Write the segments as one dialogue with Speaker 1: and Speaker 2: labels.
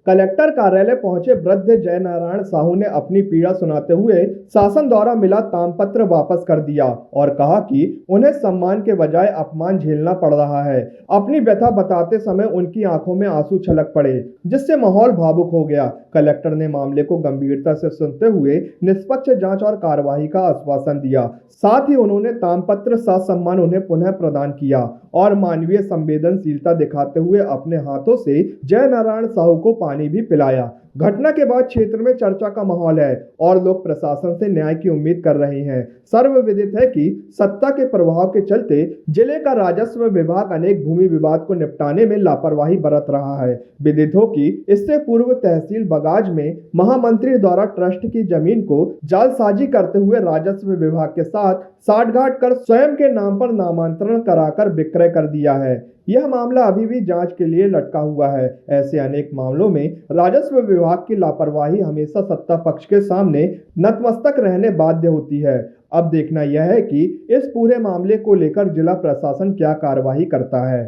Speaker 1: Collector कार्यालय पहुंचे वृद्ध जय नारायण साहू ने अपनी पीड़ा सुनाते हुए शासन द्वारा मिला तामपत्र वापस कर दिया और कहा कि उन्हें सम्मान के बजाय अपमान झेलना पड़ रहा है। अपनी व्यथा बताते समय उनकी आंखों में आंसू छलक पड़े, जिससे माहौल भावुक हो गया। कलेक्टर ने मामले को गंभीरता से सुनते हुए निष्पक्ष जांच और कार्रवाई का आश्वासन दिया। साथ ही उन्होंने तामपत्र सम्मान उन्हें पुनः प्रदान किया और मानवीय संवेदनशीलता दिखाते हुए अपने हाथों से जय नारायण साहू को पानी भी पिलाया। घटना के बाद क्षेत्र में चर्चा का माहौल है और लोग प्रशासन से न्याय की उम्मीद कर रहे हैं। सर्वविदित है कि सत्ता के प्रभाव के चलते जिले का राजस्व विभाग अनेक भूमि विवाद को निपटाने में लापरवाही बरत रहा है। विदित हो कि इससे पूर्व तहसील बगाज में महामंत्री द्वारा ट्रस्ट की जमीन को जालसाजी करते हुए राजस्व विभाग के साथ साठगांठ कर स्वयं के नाम पर नामांतरण कराकर विक्रय कर दिया है। यह मामला अभी भी जांच के लिए लटका हुआ है। ऐसे अनेक मामलों में राजस्व विभाग की लापरवाही हमेशा सत्ता पक्ष के सामने नतमस्तक रहने बाध्य होती है। अब देखना यह है कि इस पूरे मामले को लेकर जिला प्रशासन क्या कार्रवाई करता है।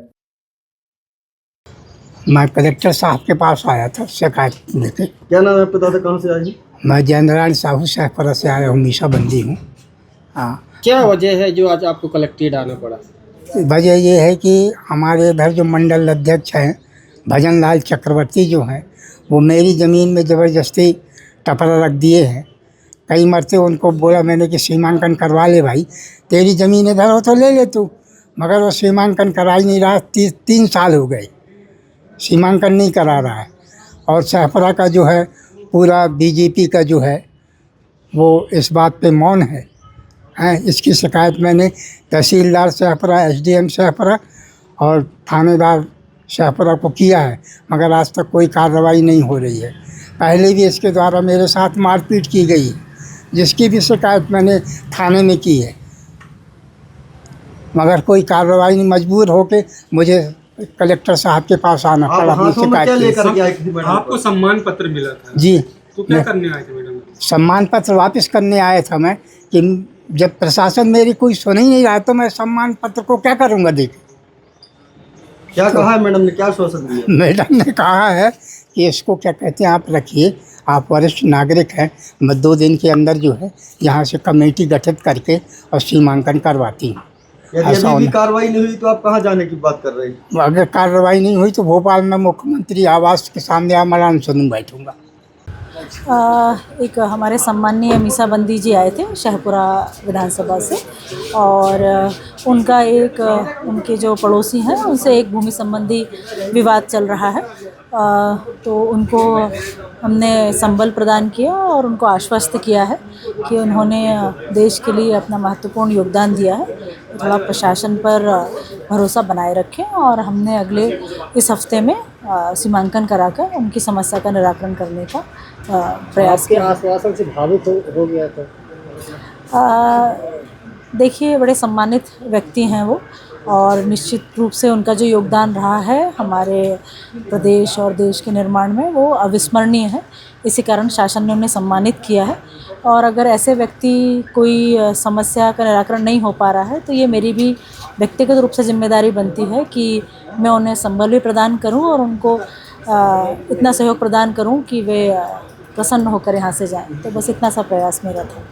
Speaker 2: मैं कलेक्टर साहब के पास आया था शिकायत लेके।
Speaker 3: क्या नाम है पिता से, कहाँ से आए?
Speaker 2: मैं जय नारायण साहू शाहपुरा से आया हूँ, मीसा बंदी हूँ। हाँ,
Speaker 3: क्या वजह है जो आज आपको कलेक्ट्रेट आना पड़ा?
Speaker 2: वजह ये है कि हमारे इधर जो मंडल अध्यक्ष हैं भजन लाल चक्रवर्ती जो हैं, वो मेरी ज़मीन में ज़बरदस्ती टपरा रख दिए हैं। कई मरते उनको बोला मैंने कि सीमांकन करवा ले भाई, तेरी ज़मीन इधर हो तो ले ले तू, मगर वो सीमांकन करा ही नहीं रहा। 3 साल हो गए सीमांकन नहीं करा रहा है। और शाहपुरा का जो है पूरा बीजेपी का जो है वो इस बात पे मौन है। इसकी शिकायत मैंने तहसीलदार शाहपुरा, एसडीएम शाहपुरा और थानेदार शाहपुरा को किया है, मगर आज तक कोई कार्रवाई नहीं हो रही है। पहले भी इसके द्वारा मेरे साथ मारपीट की गई है, जिसकी भी शिकायत मैंने थाने में की है, मगर कोई कार्रवाई नहीं। मजबूर होके मुझे कलेक्टर साहब के पास आना पड़ा अपनी शिकायत के।
Speaker 3: आपको सम्मान पत्र मिला था
Speaker 2: जी,
Speaker 3: तो क्या करने आए थे मैडम?
Speaker 2: सम्मान पत्र वापस करने आया था मैं कि जब प्रशासन मेरी कोई सुन ही नहीं रहा तो मैं सम्मान पत्र को क्या करूँगा। देखिए
Speaker 3: क्या कहा है मैडम ने, क्या आश्वासन दिया?
Speaker 2: मैडम ने कहा है कि इसको क्या कहते हैं, आप रखिए, आप वरिष्ठ नागरिक हैं, मैं 2 दिन के अंदर जो है यहाँ से कमेटी गठित करके और सीमांकन करवाती हूँ।
Speaker 3: यदि अभी भी कार्रवाई नहीं हुई तो आप कहाँ जाने की बात कर रहे हैं?
Speaker 2: अगर कार्रवाई नहीं हुई तो भोपाल में मुख्यमंत्री आवास के सामने आमरण अनशन बैठूँगा।
Speaker 4: एक हमारे सम्माननीय मीसा बंदी जी आए थे शाहपुरा विधानसभा से, और उनके जो पड़ोसी हैं उनसे एक भूमि संबंधी विवाद चल रहा है। तो उनको हमने संबल प्रदान किया और उनको आश्वस्त किया है कि उन्होंने देश के लिए अपना महत्वपूर्ण योगदान दिया है। थोड़ा प्रशासन पर भरोसा बनाए रखें और हमने अगले इस हफ्ते में सीमांकन कराकर उनकी समस्या का निराकरण करने का प्रयास किया।
Speaker 3: आश्वासन से भावुक हो गया था।
Speaker 4: देखिए, बड़े सम्मानित व्यक्ति हैं वो, और निश्चित रूप से उनका जो योगदान रहा है हमारे प्रदेश और देश के निर्माण में वो अविस्मरणीय है। इसी कारण शासन ने उन्हें सम्मानित किया है। और अगर ऐसे व्यक्ति कोई समस्या का निराकरण नहीं हो पा रहा है तो ये मेरी भी व्यक्तिगत रूप से जिम्मेदारी बनती है कि मैं उन्हें संबल भी प्रदान करूं और उनको इतना सहयोग प्रदान करूं कि वे प्रसन्न होकर यहाँ से जाएं। तो बस इतना सा प्रयास मेरा था।